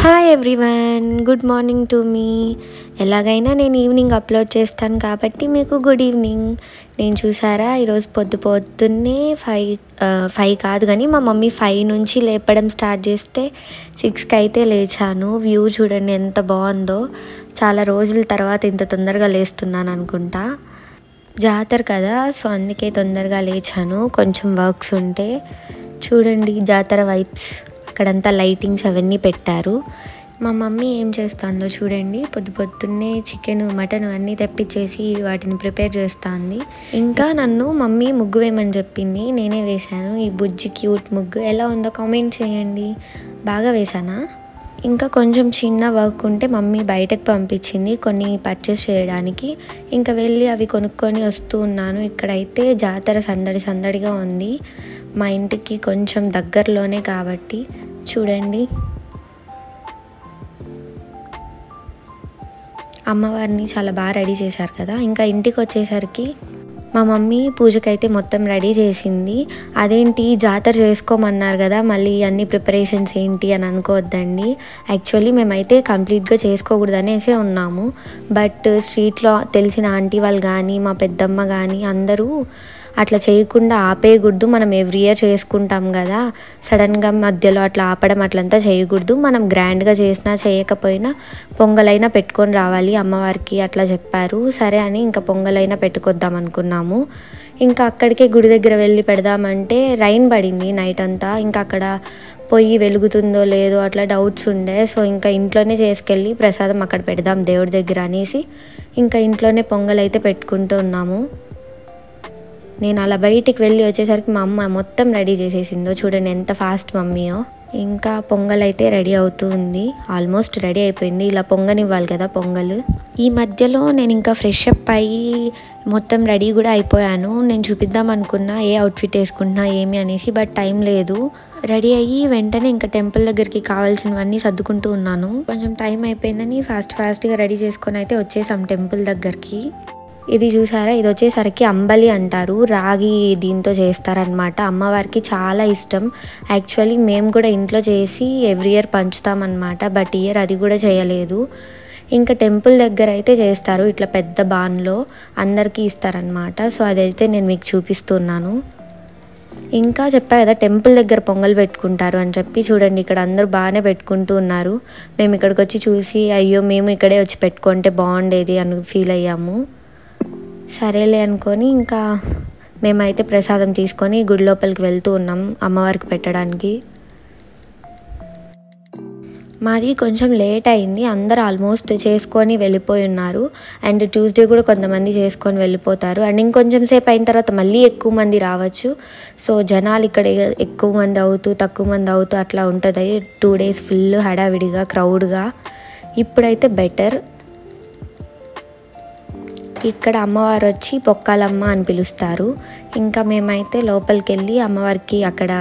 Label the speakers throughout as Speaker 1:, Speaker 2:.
Speaker 1: Hi everyone, good morning to మీ. ఎలాగైనా నేను ఈవినింగ్ అప్లోడ్ చేస్తాను కాబట్టి మీకు గుడ్ ఈవినింగ్. నేను చూసారా ఈరోజు పొద్దున్నే ఫైవ్ కాదు కానీ మా మమ్మీ 5 నుంచి లేపడం స్టార్ట్ చేస్తే 6కి అయితే లేచాను. వ్యూ చూడండి ఎంత బాగుందో. చాలా రోజుల తర్వాత ఇంత తొందరగా లేస్తున్నాను అనుకుంటా. జాతర కదా, సో అందుకే తొందరగా లేచాను. కొంచెం వర్క్స్ ఉంటే చూడండి జాతర వైబ్స్. అక్కడంతా లైటింగ్స్ అవన్నీ పెట్టారు. మా మమ్మీ ఏం చేస్తుందో చూడండి. పొద్దున్నే చికెన్ మటన్ అన్నీ తెప్పించేసి వాటిని ప్రిపేర్ చేస్తుంది. ఇంకా నన్ను మమ్మీ ముగ్గు వేయమని చెప్పింది, నేనే వేశాను. ఈ బుజ్జి క్యూట్ ముగ్గు ఎలా ఉందో కామెంట్ చేయండి. బాగా వేశానా? ఇంకా కొంచెం చిన్న వర్క్ ఉంటే మమ్మీ బయటకు పంపించింది కొన్ని పర్చేస్ చేయడానికి. ఇంకా వెళ్ళి అవి కొనుక్కొని వస్తూ ఉన్నాను. ఇక్కడైతే జాతర సందడిగా ఉంది. మా ఇంటికి కొంచెం దగ్గరలోనే కాబట్టి చూడండి. అమ్మవారిని చాలా బాగా రెడీ చేశారు కదా. ఇంకా ఇంటికి వచ్చేసరికి మా మమ్మీ పూజకైతే మొత్తం రెడీ చేసింది. అదేంటి జాతర చేసుకోమన్నారు కదా, మళ్ళీ అన్ని ప్రిపరేషన్స్ ఏంటి అని అనుకోవద్దండి. యాక్చువల్లీ మేమైతే కంప్లీట్గా చేసుకోకూడదనేసే ఉన్నాము. బట్ స్ట్రీట్లో తెలిసిన ఆంటీ వాళ్ళు కానీ మా పెద్దమ్మ కానీ అందరూ అట్లా చేయకుండా ఆపేయకూడదు. మనం ఎవ్రీ ఇయర్ చేసుకుంటాం కదా, సడన్గా మధ్యలో అట్లా ఆపడం అట్లంతా చేయకూడదు. మనం గ్రాండ్గా చేసినా చేయకపోయినా పొంగలైనా పెట్టుకొని రావాలి అమ్మవారికి అట్లా చెప్పారు. సరే అని ఇంకా పొంగలైనా పెట్టుకొద్దాం అనుకున్నాము. ఇంకా అక్కడికే గుడి దగ్గర వెళ్ళి పెడదామంటే రైన్ పడింది నైట్ అంతా. ఇంకా అక్కడ పొయ్యి వెలుగుతుందో లేదో అట్లా డౌట్స్ ఉండే. సో ఇంకా ఇంట్లోనే చేసుకెళ్ళి ప్రసాదం అక్కడ పెడదాం దేవుడి దగ్గర అనేసి ఇంకా ఇంట్లోనే పొంగల్ అయితే పెట్టుకుంటూ ఉన్నాము. నేను అలా బయటికి వెళ్ళి వచ్చేసరికి మా అమ్మ మొత్తం రెడీ చేసేసిందో చూడండి, ఎంత ఫాస్ట్ మమ్మీయో. ఇంకా పొంగల్ అయితే రెడీ అవుతూ ఉంది. ఆల్మోస్ట్ రెడీ అయిపోయింది. ఇలా పొంగనివ్వాలి కదా పొంగల్. ఈ మధ్యలో నేను ఇంకా ఫ్రెష్ అప్ అయ్యి మొత్తం రెడీ కూడా అయిపోయాను. నేను చూపిద్దాం అనుకున్నా ఏ అవుట్ఫిట్ వేసుకుంటున్నా ఏమి అనేసి, బట్ టైం లేదు. రెడీ అయ్యి వెంటనే ఇంకా టెంపుల్ దగ్గరికి కావాల్సినవన్నీ సర్దుకుంటూ ఉన్నాను. కొంచెం టైం అయిపోయిందని ఫాస్ట్గా రెడీ చేసుకొని అయితే వచ్చేసాం టెంపుల్ దగ్గరికి. ఇది చూసారా, ఇది వచ్చేసరికి అంబలి అంటారు. రాగి దీంతో చేస్తారనమాట. అమ్మవారికి చాలా ఇష్టం. యాక్చువల్లీ మేము కూడా ఇంట్లో చేసి ఎవ్రీ ఇయర్ పంచుతామన్నమాట. బట్ ఇయర్ అది కూడా చేయలేదు. ఇంకా టెంపుల్ దగ్గర అయితే చేస్తారు, ఇట్లా పెద్ద బాన్లో అందరికీ ఇస్తారనమాట. సో అదైతే నేను మీకు చూపిస్తున్నాను. ఇంకా చెప్పా కదా టెంపుల్ దగ్గర పొంగల్ పెట్టుకుంటారు అని చెప్పి, చూడండి ఇక్కడ అందరూ బాగానే పెట్టుకుంటూ ఉన్నారు. మేము ఇక్కడికి వచ్చి చూసి అయ్యో మేము ఇక్కడే వచ్చి పెట్టుకుంటే బాగుండేది అని ఫీల్ అయ్యాము. సరేలే అనుకొని ఇంకా మేమైతే ప్రసాదం తీసుకొని గుడి లోపలికి వెళ్తూ ఉన్నాం అమ్మవారికి పెట్టడానికి. మాది కొంచెం లేట్ అయింది. అందరూ ఆల్మోస్ట్ చేసుకొని వెళ్ళిపోయి ఉన్నారు. అండ్ ట్యూస్డే కూడా కొంతమంది చేసుకొని వెళ్ళిపోతారు. అండ్ ఇంకొంచెం సేపు అయిన తర్వాత మళ్ళీ ఎక్కువ మంది రావచ్చు. సో జనాలు ఇక్కడ ఎక్కువ మంది అవుతూ తక్కువ మంది అవుతూ అట్లా ఉంటుంది. 2 days ఫుల్ హడావిడిగా క్రౌడ్గా. ఇప్పుడైతే బెటర్. ఇక్కడ అమ్మవారు వచ్చి పొక్కాలమ్మ అని పిలుస్తారు. ఇంకా మేమైతే లోపలికి వెళ్ళి అమ్మవారికి అక్కడ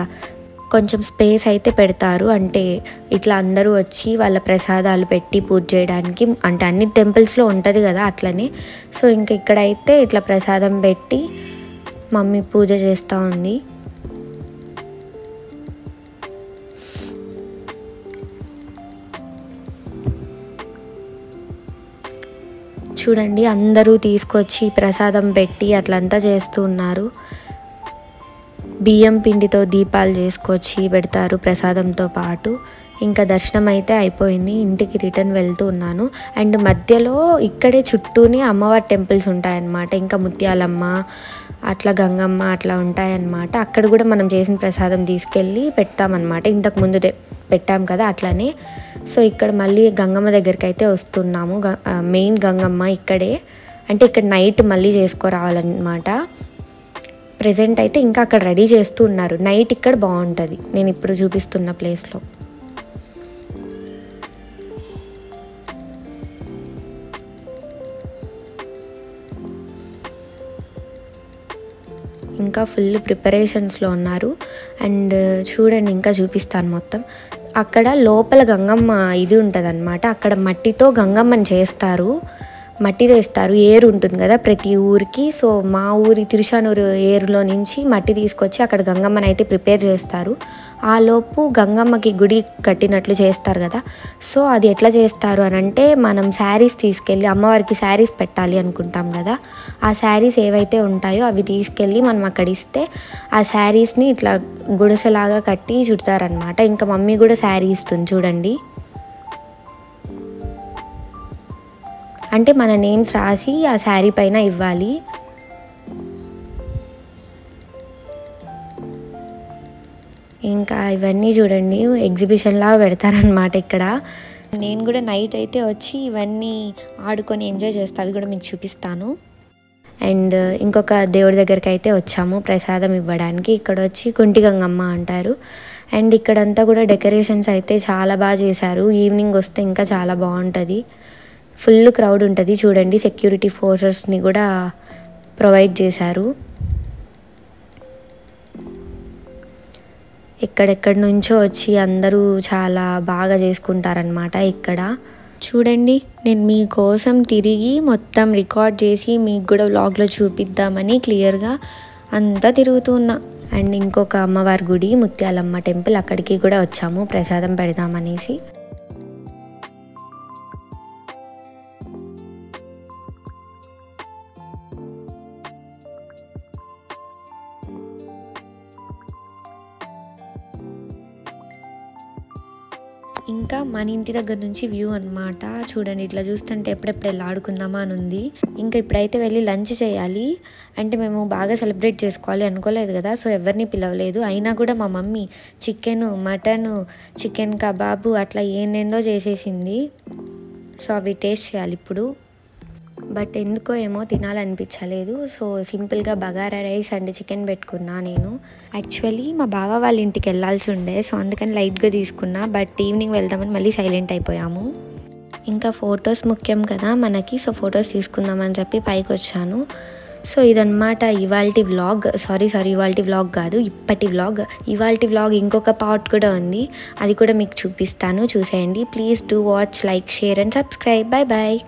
Speaker 1: కొంచెం స్పేస్ అయితే పెడతారు. అంటే ఇట్లా అందరూ వచ్చి వాళ్ళ ప్రసాదాలు పెట్టి పూజ చేయడానికి, అంటే అన్ని టెంపుల్స్లో ఉంటుంది కదా అట్లనే. సో ఇంకా ఇక్కడైతే ఇట్లా ప్రసాదం పెట్టి మమ్మీ పూజ చేస్తూ ఉంది. చూడండి అందరూ తీసుకొచ్చి ప్రసాదం పెట్టి అట్లంతా చేస్తూ ఉన్నారు. బియ్యం పిండితో దీపాలు చేసుకొచ్చి పెడతారు ప్రసాదంతో పాటు. ఇంకా దర్శనం అయితే అయిపోయింది. ఇంటికి రిటర్న్ వెళ్తూ ఉన్నాను. అండ్ మధ్యలో ఇక్కడే చుట్టూనే అమ్మవారి టెంపుల్స్ ఉంటాయన్నమాట. ఇంకా ముత్యాలమ్మ అట్లా గంగమ్మ అట్లా ఉంటాయన్నమాట. అక్కడ కూడా మనం చేసిన ప్రసాదం తీసుకెళ్ళి పెడతామన్నమాట. ఇంతకు ముందు పెట్టాం కదా అట్లానే. సో ఇక్కడ మళ్ళీ గంగమ్మ దగ్గరికి అయితే వస్తున్నాము. మెయిన్ గంగమ్మ ఇక్కడే, అంటే ఇక్కడ నైట్ మళ్ళీ చేసుకోరావాలన్నమాట. ప్రెజెంట్ అయితే ఇంకా అక్కడ రెడీ చేస్తూ ఉన్నారు. నైట్ ఇక్కడ బాగుంటుంది నేను ఇప్పుడు చూపిస్తున్న ప్లేస్లో. ఇంకా ఫుల్ ప్రిపరేషన్స్లో ఉన్నారు. అండ్ చూడండి ఇంకా చూపిస్తాను మొత్తం. అక్కడ లోపల గంగమ్మ ఇది ఉంటుంది అన్నమాట. అక్కడ మట్టితో గంగమ్మని చేస్తారు. మట్టి వేస్తారు, ఏరు ఉంటుంది కదా ప్రతి ఊరికి. సో మా ఊరి తిరుచానూరు ఏరులో నుంచి మట్టి తీసుకొచ్చి అక్కడ గంగమ్మని అయితే ప్రిపేర్ చేస్తారు. ఆ లోపు గంగమ్మకి గుడి కట్టినట్లు చేస్తారు కదా. సో అది ఎట్లా చేస్తారు అని అంటే, మనం శారీస్ తీసుకెళ్ళి అమ్మవారికి శారీస్ పెట్టాలి అనుకుంటాం కదా, ఆ శారీస్ ఏవైతే ఉంటాయో అవి తీసుకెళ్ళి మనం అక్కడ ఇస్తే ఆ శారీస్ని ఇట్లా గుడిసెలాగా కట్టి చుడతారనమాట. ఇంకా మమ్మీ కూడా శారీ ఇస్తుంది చూడండి. అంటే మన నేమ్స్ రాసి ఆ శారీ పైన ఇవ్వాలి. ఇంకా ఇవన్నీ చూడండి ఎగ్జిబిషన్ లాగా పెడతారనమాట ఇక్కడ. నేను కూడా నైట్ అయితే వచ్చి ఇవన్నీ ఆడుకొని ఎంజాయ్ చేస్తాను, అవి కూడా మీకు చూపిస్తాను. అండ్ ఇంకొక దేవుడి దగ్గరికి అయితే వచ్చాము ప్రసాదం ఇవ్వడానికి. ఇక్కడ వచ్చి కుంటి గంగమ్మ అంటారు. అండ్ ఇక్కడంతా కూడా డెకరేషన్స్ అయితే చాలా బాగా చేశారు. ఈవినింగ్ వస్తే ఇంకా చాలా బాగుంటుంది. ఫుల్ క్రౌడ్ ఉంటుంది చూడండి. సెక్యూరిటీ ఫోర్సెస్ని కూడా ప్రొవైడ్ చేశారు. ఎక్కడెక్కడి నుంచో వచ్చి అందరూ చాలా బాగా చేసుకుంటారనమాట ఇక్కడ. చూడండి, నేను మీకోసం తిరిగి మొత్తం రికార్డ్ చేసి మీకు కూడా వ్లాగ్లో చూపిద్దామని క్లియర్గా అంతా తిరుగుతున్నా. అండ్ ఇంకొక అమ్మవారి గుడి ముత్యాలమ్మ టెంపుల్, అక్కడికి కూడా వచ్చాము ప్రసాదం పెడదామనేసి. ఇంకా మన ఇంటి దగ్గర నుంచి వ్యూ అనమాట. చూడండి, ఇట్లా చూస్తుంటే ఎప్పుడెప్పుడు వెళ్ళి ఆడుకుందామా అని ఉంది. ఇంకా ఇప్పుడైతే వెళ్ళి లంచ్ చేయాలి. అంటే మేము బాగా సెలబ్రేట్ చేసుకోవాలి అనుకోలేదు కదా, సో ఎవరిని పిలవలేదు. అయినా కూడా మా mummy chicken, mutton, chicken kebab అట్లా ఏందేందో చేసేసింది. సో అవి టేస్ట్ చేయాలి ఇప్పుడు. బట్ ఎందుకో ఏమో తినాలనిపించలేదు. సో సింపుల్గా బగారా రైస్ అండ్ చికెన్ పెట్టుకున్నా నేను. యాక్చువల్లీ మా బావ వాళ్ళ ఇంటికి వెళ్ళాల్సి ఉండే, సో అందుకని లైట్గా తీసుకున్నా. బట్ ఈవినింగ్ వెళ్దామని మళ్ళీ సైలెంట్ అయిపోయాము. ఇంకా ఫొటోస్ ముఖ్యం కదా మనకి, సో ఫొటోస్ తీసుకుందామని చెప్పి పైకి వచ్చాను. సో ఇదన్నమాట ఇవాల్టి వ్లాగ్. ఇవాల్టి వ్లాగ్ కాదు, ఇప్పటి వ్లాగ్. ఇవాల్టి వ్లాగ్ ఇంకొక పార్ట్ కూడా ఉంది, అది కూడా మీకు చూపిస్తాను, చూసేయండి. Please do watch, like, share and subscribe. Bye bye.